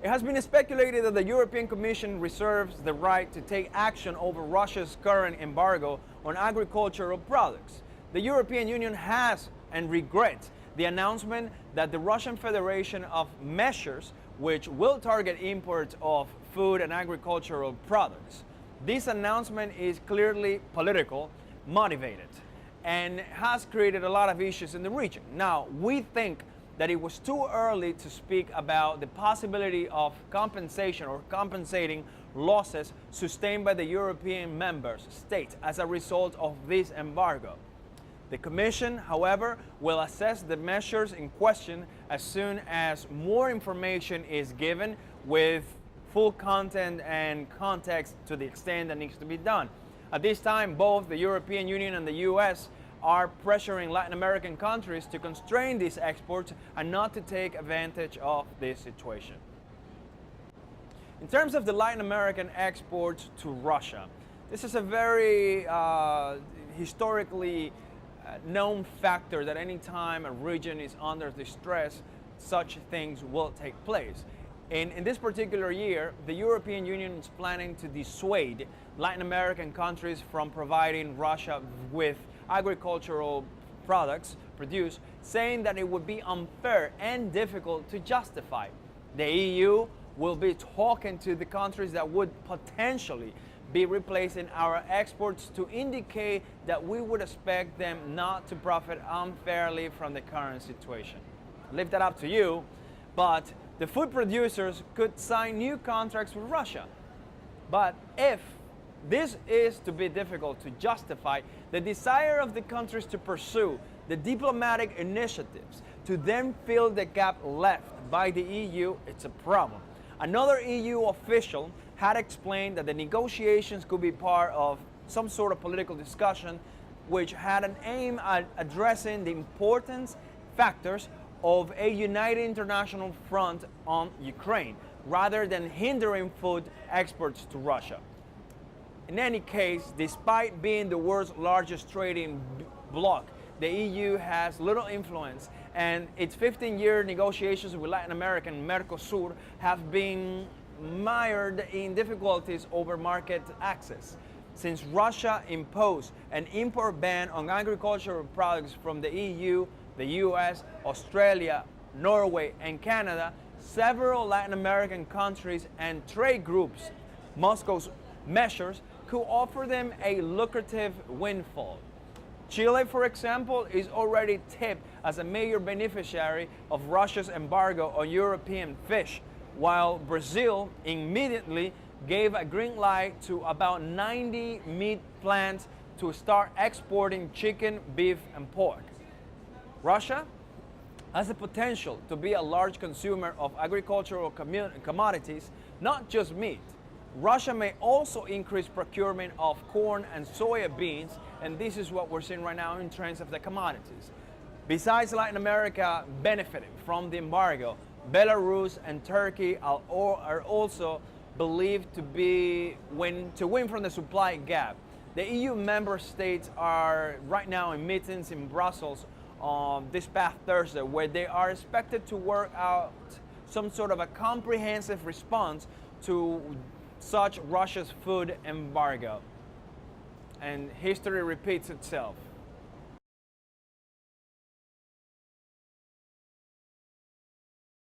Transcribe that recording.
It has been speculated that the European Commission reserves the right to take action over Russia's current embargo on agricultural products. The European Union has and regrets the announcement that the Russian Federation of measures which will target imports of food and agricultural products. This announcement is clearly political, motivated, and has created a lot of issues in the region. Now, we think that it was too early to speak about the possibility of compensation or compensating losses sustained by the European member states as a result of this embargo. The Commission, however, will assess the measures in question as soon as more information is given with full content and context to the extent that needs to be done. At this time, both the European Union and the US are pressuring Latin American countries to constrain these exports and not to take advantage of this situation. In terms of the Latin American exports to Russia, this is a very historically known factor that any time a region is under distress, such things will take place. In this particular year, the European Union is planning to dissuade Latin American countries from providing Russia with agricultural products produced, saying that it would be unfair and difficult to justify. The EU will be talking to the countries that would potentially be replacing our exports to indicate that we would expect them not to profit unfairly from the current situation. I leave that up to you, but the food producers could sign new contracts with Russia. But if this is to be difficult to justify, the desire of the countries to pursue the diplomatic initiatives to then fill the gap left by the EU, it's a problem. Another EU official had explained that the negotiations could be part of some sort of political discussion which had an aim at addressing the importance factors of a united international front on Ukraine, rather than hindering food exports to Russia. In any case, despite being the world's largest trading bloc, the EU has little influence, and its 15-year negotiations with Latin America and Mercosur have been mired in difficulties over market access. Since Russia imposed an import ban on agricultural products from the EU, the US, Australia, Norway, and Canada, several Latin American countries and trade groups, Moscow's measures could offer them a lucrative windfall. Chile, for example, is already tipped as a major beneficiary of Russia's embargo on European fish, while Brazil immediately gave a green light to about 90 meat plants to start exporting chicken, beef, and pork. Russia has the potential to be a large consumer of agricultural commodities, not just meat. Russia may also increase procurement of corn and soya beans, and this is what we're seeing right now in terms of the commodities. Besides Latin America benefiting from the embargo, Belarus and Turkey are also believed to win from the supply gap. The EU member states are right now in meetings in Brussels this past Thursday, where they are expected to work out some sort of a comprehensive response to such Russia's food embargo. And history repeats itself.